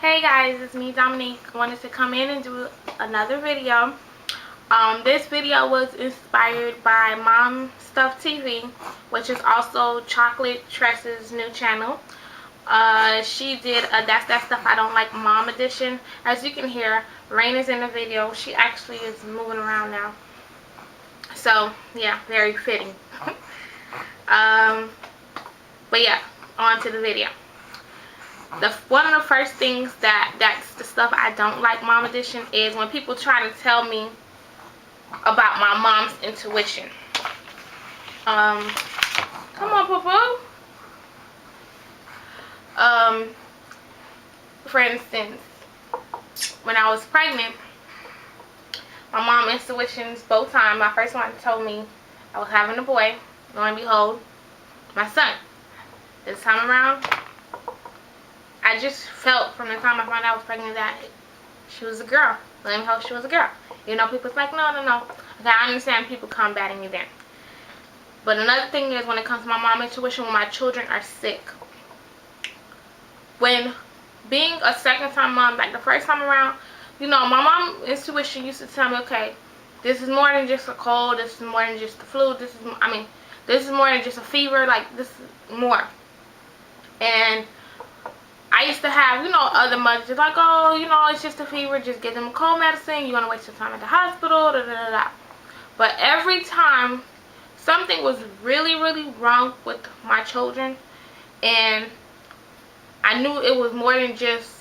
Hey guys, it's me Dominique. Wanted to come in and do another video. This video was inspired by Mom Stuff TV, which is also Chocolate Tress's new channel. She did a That's That Stuff I Don't Like Mom edition. As you can hear, Rain is in the video. She actually is moving around now. So yeah, very fitting. But yeah, on to the video. One of the first things that's the stuff I don't like Mom edition is when people try to tell me about my mom's intuition. Come on, poo-poo. For instance, when I was pregnant, my mom's intuitions both times. My first one told me I was having a boy. Lo and behold, my son. This time around, I just felt from the time I found out I was pregnant that she was a girl. Let me hope she was a girl. You know, people's like, no. Okay, I understand people combating me then. But another thing is when it comes to my mom's intuition, when my children are sick. When being a second time mom, like the first time around, you know, my mom's intuition used to tell me, okay, this is more than just a cold, this is more than just the flu, this is more than just a fever, like this is more. And I used to have, you know, other mothers just like, oh, you know, it's just a fever, just give them a cold medicine, you want to wait some time at the hospital, But every time something was really, really wrong with my children, and I knew it was more than just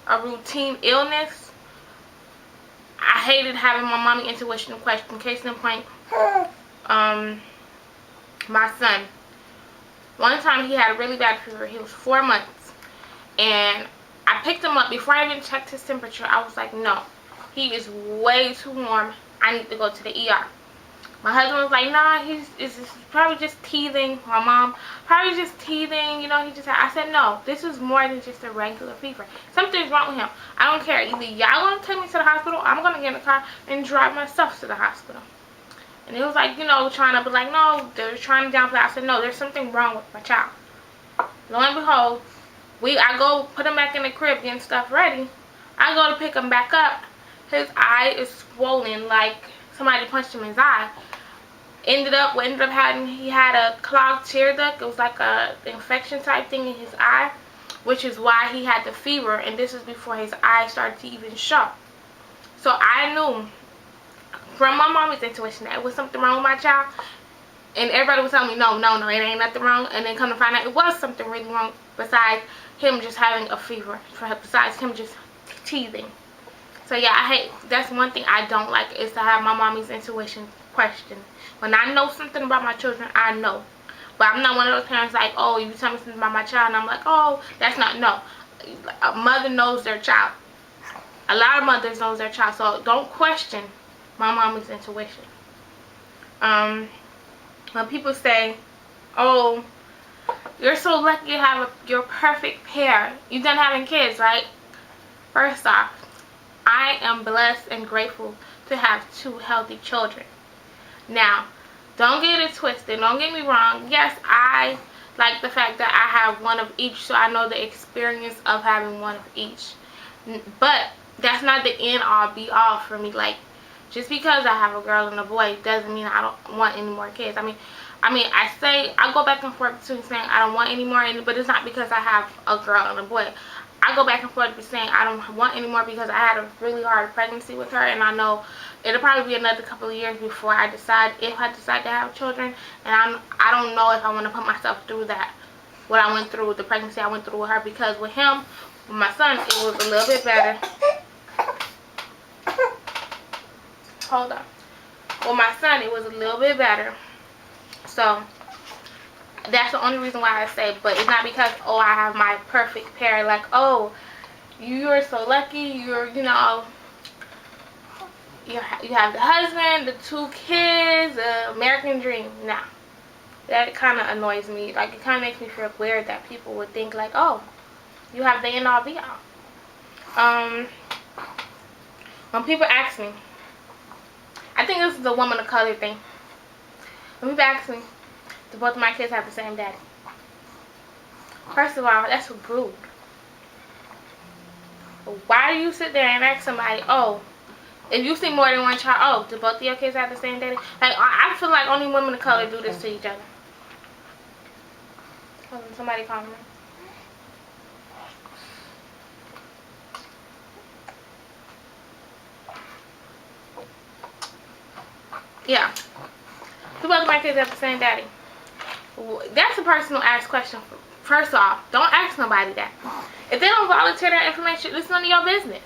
a routine illness, I hated having my mommy intuition question. Case in point, my son. One time he had a really bad fever. He was 4 months. And I picked him up. Before I even checked his temperature, I was like, no, he is way too warm. I need to go to the ER. My husband was like, nah, he's probably just teething. My mom, probably just teething. You know, I said, no, this is more than just a regular fever. Something's wrong with him. I don't care. Either y'all going to take me to the hospital, I'm going to get in the car and drive myself to the hospital. And it was like, you know, trying to be like, no, they're trying to downplay. I said, no, there's something wrong with my child. Lo and behold, I go put him back in the crib, getting stuff ready. I go to pick him back up. His eye is swollen like somebody punched him in his eye. Ended up having, he had a clogged tear duct. It was like a infection type thing in his eye, which is why he had the fever. And this is before his eye started to even show. So I knew from my mommy's intuition that it was something wrong with my child. And everybody was telling me, no, it ain't nothing wrong. And then come to find out it was something really wrong besides him just having a fever, besides him just teething. So yeah, that's one thing I don't like, is to have my mommy's intuition question. When I know something about my children, I know. But I'm not one of those parents like, oh, you tell me something about my child and I'm like, oh, that's not, no. A mother knows their child. A lot of mothers knows their child, so don't question my mommy's intuition. When people say, oh, you're so lucky to have your perfect pair. You're done having kids, right? First off, I am blessed and grateful to have 2 healthy children. Now, don't get it twisted. Don't get me wrong. Yes, I like the fact that I have one of each, so I know the experience of having one of each. But that's not the end all be all for me. Like, just because I have a girl and a boy doesn't mean I don't want any more kids. I mean, I go back and forth between saying I don't want any more, but it's not because I have a girl and a boy. I go back and forth between saying I don't want any more because I had a really hard pregnancy with her, and I know it'll probably be another couple of years before I decide, if I decide to have children. And I don't know if I want to put myself through that, what I went through with the pregnancy I went through with her, because with him, with my son, it was a little bit better. Hold on. With my son, it was a little bit better. So that's the only reason why I say, but it's not because, oh, I have my perfect pair, like, oh, you're so lucky, you know, you have the husband, the 2 kids, the American dream. Nah, that kind of annoys me. Like, it kind of makes me feel weird that people would think like, oh, you have the end all be all. When people ask me, I think this is the woman of color thing. When people ask me, do both of my kids have the same daddy? First of all, that's rude. Why do you sit there and ask somebody, oh, if you see more than one child, oh, do both of your kids have the same daddy? Like, I feel like only women of color do this to each other. Hold on, somebody calling me. Yeah. Do both of my kids have the same daddy? That's a personal ask question. First off, don't ask nobody that. If they don't volunteer their information, it's none of your business.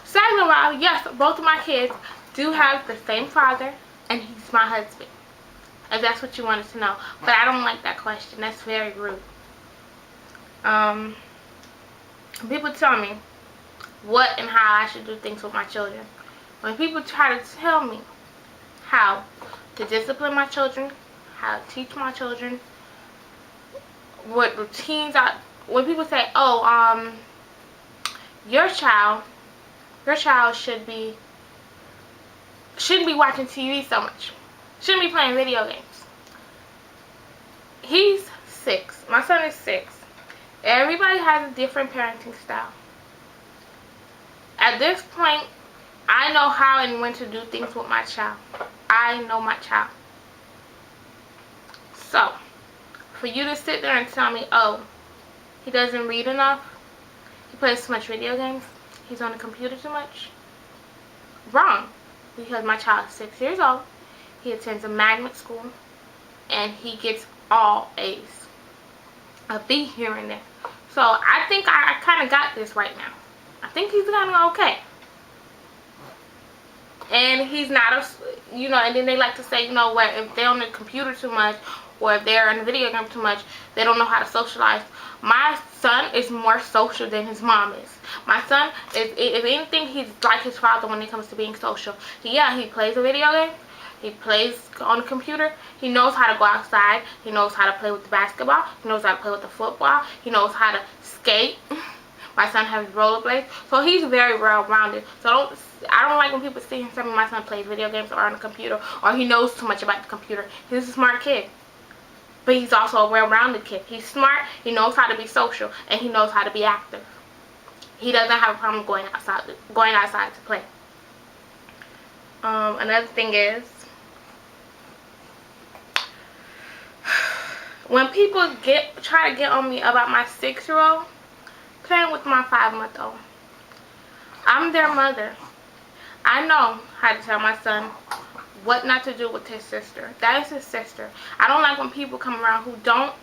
Second of all, yes, both of my kids do have the same father, and he's my husband. If that's what you wanted to know. But I don't like that question. That's very rude. People tell me what and how I should do things with my children. When people try to tell me how to discipline my children, how to teach my children, what routines when people say, oh, your child shouldn't be watching TV so much, shouldn't be playing video games. He's 6. My son is 6. Everybody has a different parenting style. At this point, I know how and when to do things with my child. I know my child. So, for you to sit there and tell me, oh, he doesn't read enough, he plays too much video games, he's on the computer too much, wrong. Because my child is 6 years old, he attends a magnet school, and he gets all A's. A B here and there. So I think I kind of got this right now. I think he's kind of okay. And he's not a, and then they like to say, what, if they're on the computer too much, or if they're in the video game too much, they don't know how to socialize. My son is more social than his mom is. My son is, if anything, he's like his father when it comes to being social. Yeah, he plays a video game. He plays on the computer. He knows how to go outside. He knows how to play with the basketball. He knows how to play with the football. He knows how to skate. My son has rollerblades. So he's very well-rounded. So I don't like when people see him tell me my son plays video games or on the computer, or he knows too much about the computer. He's a smart kid. But he's also a well-rounded kid. He's smart. He knows how to be social. And he knows how to be active. He doesn't have a problem going outside to play. Another thing is, when people try to get on me about my 6-year-old playing with my 5-month-old, I'm their mother. I know how to tell my son what not to do with his sister. That is his sister. I don't like when people come around who don't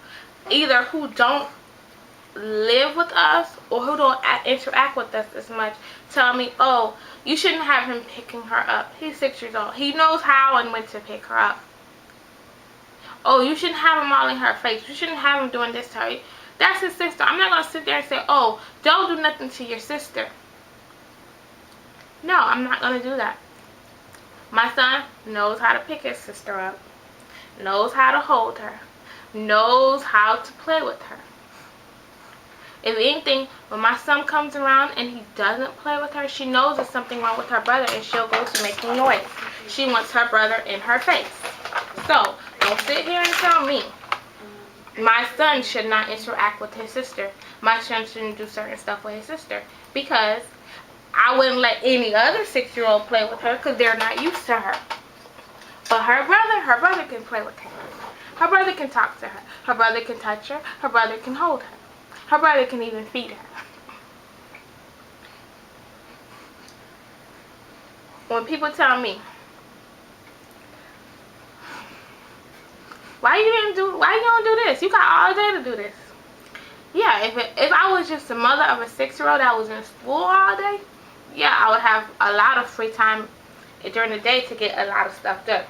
live with us or who don't interact with us as much, tell me, oh, you shouldn't have him picking her up. He's 6 years old. He knows how and when to pick her up. Oh, you shouldn't have him all in her face. You shouldn't have him doing this to her. That's his sister. I'm not going to sit there and say, oh, don't do nothing to your sister. No, I'm not going to do that. My son knows how to pick his sister up, knows how to hold her, knows how to play with her. If anything, when my son comes around and he doesn't play with her, she knows there's something wrong with her brother, and she'll go to making noise. She wants her brother in her face. So, don't sit here and tell me my son should not interact with his sister. My son shouldn't do certain stuff with his sister, because I wouldn't let any other 6-year-old play with her because they're not used to her. But her brother can play with her. Her brother can talk to her. Her brother can touch her. Her brother can hold her. Her brother can even feed her. When people tell me, why you don't do this? You got all day to do this. Yeah, if I was just a mother of a 6-year-old that was in school all day, yeah, I would have a lot of free time during the day to get a lot of stuff done.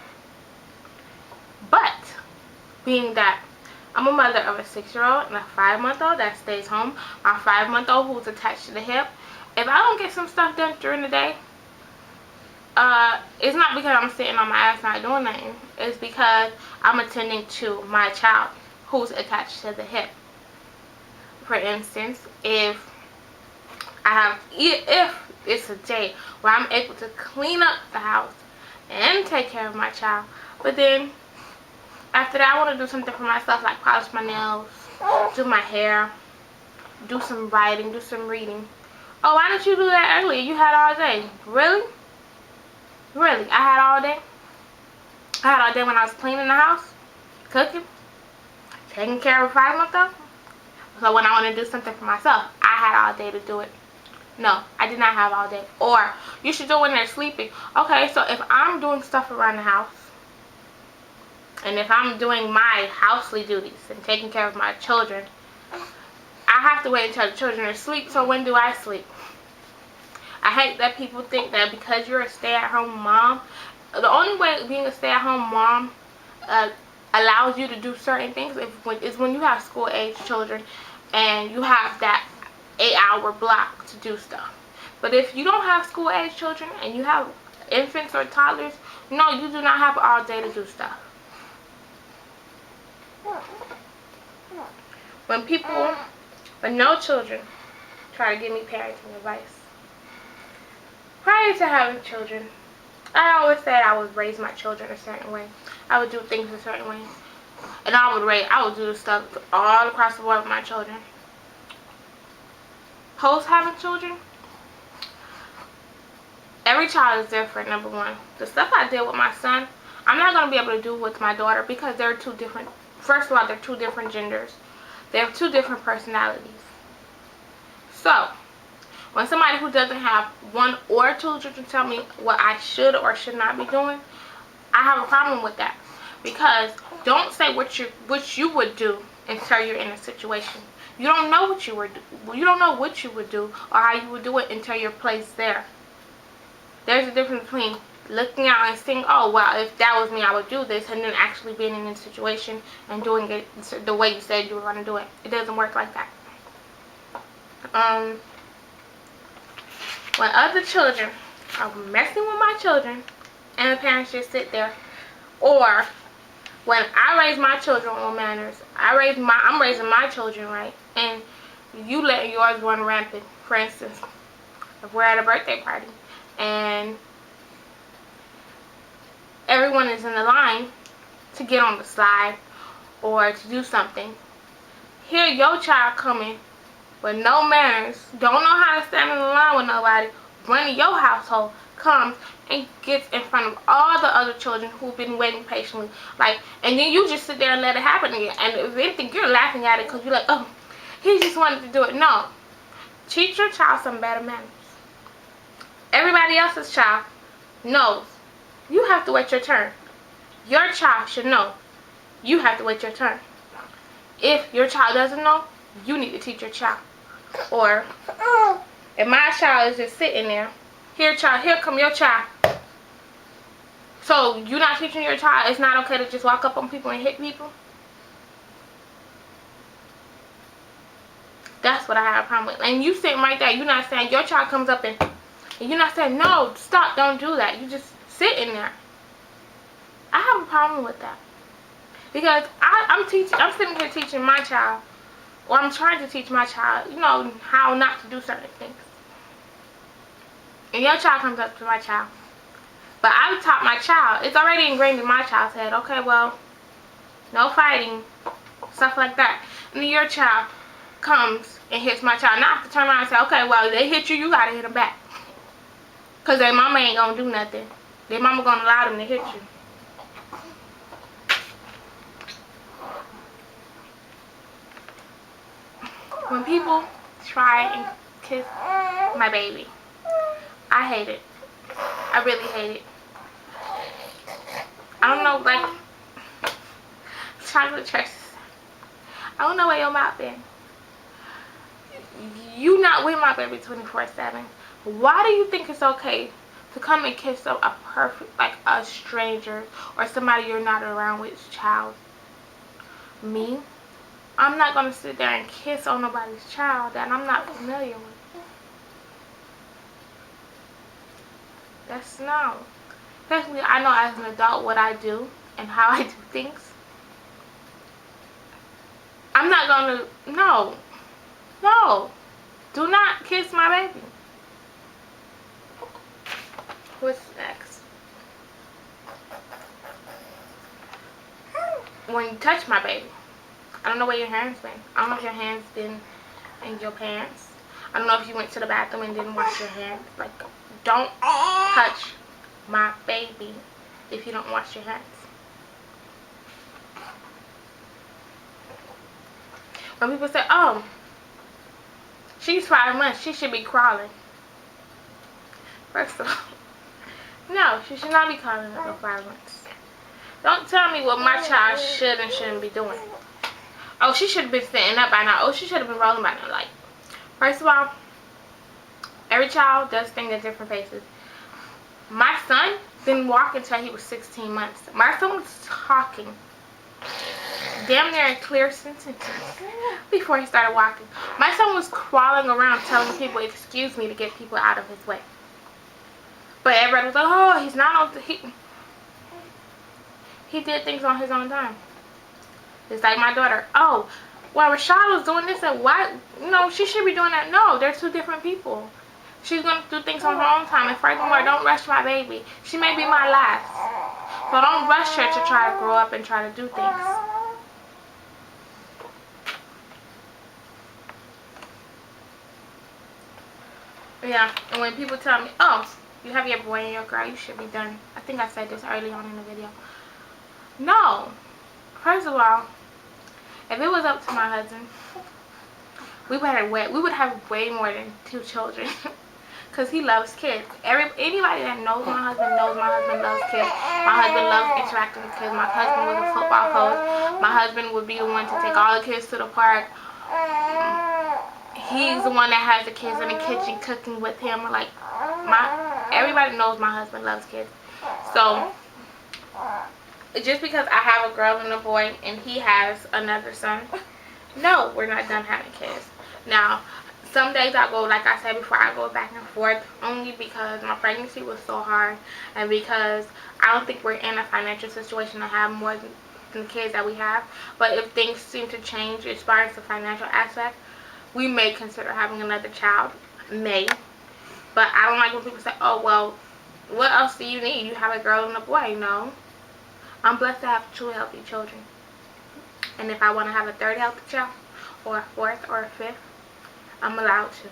But being that I'm a mother of a 6-year-old and a 5-month-old that stays home, my 5-month-old who's attached to the hip, if I don't get some stuff done during the day, it's not because I'm sitting on my ass not doing nothing. It's because I'm attending to my child who's attached to the hip. For instance, if it's a day where I'm able to clean up the house and take care of my child, but then after that I want to do something for myself, like polish my nails, do my hair, do some writing, do some reading, Oh, why didn't you do that earlier? You had all day. Really? Really? I had all day? I had all day when I was cleaning the house, cooking, taking care of a 5-month-old. So when I want to do something for myself, I had all day to do it. No, I did not have all day. Or, you should do it when they're sleeping. Okay, so if I'm doing stuff around the house, and if I'm doing my housely duties and taking care of my children, I have to wait until the children are asleep. So when do I sleep? I hate that people think that because you're a stay-at-home mom, the only way being a stay-at-home mom allows you to do certain things is when you have school-age children and you have that 8-hour block to do stuff. But if you don't have school-age children and you have infants or toddlers, no, you do not have all day to do stuff. When people with no children try to give me parenting advice, prior to having children, I always said I would raise my children a certain way. I would do things a certain way. And I would do the stuff all across the board with my children. Post having children, every child is different, number one. The stuff I did with my son, I'm not going to be able to do with my daughter because they're two different, first of all, they're two different genders. They have two different personalities. So, when somebody who doesn't have one or two children tell me what I should or should not be doing, I have a problem with that. Because don't say what you would do until you're in a situation. You don't know what you would do or how you would do it until you're placed there. There's a difference between looking out and saying, oh, well, if that was me, I would do this, and then actually being in a situation and doing it the way you said you were going to do it. It doesn't work like that. When other children are messing with my children and the parents just sit there, or when I raise my children with manners, I'm raising my children right, and you let yours run rampant. For instance, if we're at a birthday party and everyone is in the line to get on the slide or to do something, here your child coming with no manners, don't know how to stand in the line with nobody, running your household, comes and gets in front of all the other children who've been waiting patiently, and then you just sit there and let it happen again. And if anything, you're laughing at it because you're like, oh, he just wanted to do it. No, teach your child some better manners. Everybody else's child knows you have to wait your turn. Your child should know you have to wait your turn. If your child doesn't know, you need to teach your child. Or if my child is just sitting there, here come your child. So you're not teaching your child it's not okay to just walk up on people and hit people? That's what I have a problem with. And you sitting right there, you're not saying, your child comes up and you're not saying, no, stop, don't do that. You just sitting there. I have a problem with that. Because I'm sitting here teaching my child, or I'm trying to teach my child, how not to do certain things. And your child comes up to my child. But I've taught my child, it's already ingrained in my child's head, okay, well, no fighting, stuff like that. And then your child comes and hits my child. Now I have to turn around and say, okay, well, they hit you, you gotta hit them back. Because their mama ain't gonna do nothing. Their mama gonna allow them to hit you. When people try and kiss my baby, I hate it. I really hate it. I don't know, like, chocolate tresses. I don't know where your mouth been. You not with my baby 24/7. Why do you think it's okay to come and kiss a perfect, like a stranger or somebody you're not around with child? Me? I'm not going to sit there and kiss on nobody's child that I'm not familiar with. That's no. Especially, I know as an adult what I do and how I do things. I'm not going to, no. No. Do not kiss my baby. What's next? When you touch my baby, I don't know where your hands been. I don't know if your hands been in your pants. I don't know if you went to the bathroom and didn't wash your hands. Like, don't touch my baby if you don't wash your hands. When people say, oh, she's 5 months, she should be crawling. First of all, no, she should not be crawling at no 5 months. Don't tell me what my child should and shouldn't be doing. Oh, she should have been sitting up by now. Oh, she should have been rolling by now. Like, first of all, every child does things at different paces. My son didn't walk until he was 16 months. My son was talking damn near in clear sentences before he started walking. My son was crawling around telling people, excuse me, to get people out of his way. But everybody was like, oh, he's not on the... He did things on his own time. It's like my daughter, oh, well, Rashad was doing this and why, you know, she should be doing that. No, they're two different people. She's going to do things on her own time. And furthermore, don't rush my baby. She may be my last. So don't rush her to try to grow up and try to do things. Yeah, and when people tell me, oh, you have your boy and your girl, you should be done. I think I said this early on in the video. No. First of all, if it was up to my husband, we would have way more than 2 children. Because he loves kids. Anybody that knows my husband loves kids. My husband loves interacting with kids. My husband was a football coach. My husband would be the one to take all the kids to the park. He's the one that has the kids in the kitchen cooking with him. Like, everybody knows my husband loves kids. So, just because I have a girl and a boy and he has another son, no, we're not done having kids. Now, some days I go, like I said before, I go back and forth only because my pregnancy was so hard and because I don't think we're in a financial situation to have more than the kids that we have. But if things seem to change as far as the financial aspect, we may consider having another child. May. But I don't like when people say, oh, well, what else do you need? You have a girl and a boy. No. I'm blessed to have 2 healthy children. And if I want to have a 3rd healthy child, or a 4th, or a 5th, I'm allowed to.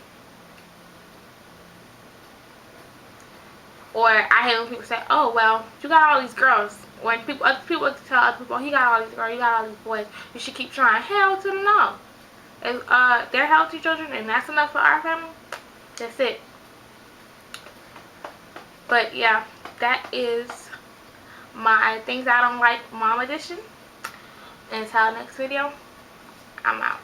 Or I hate when people say, oh, well, you got all these girls. When other people tell other people, he got all these girls, you got all these boys, you should keep trying. Hell to the no. If they're healthy children and that's enough for our family, that's it. But yeah, that is my things I don't like mom edition. Until next video, I'm out.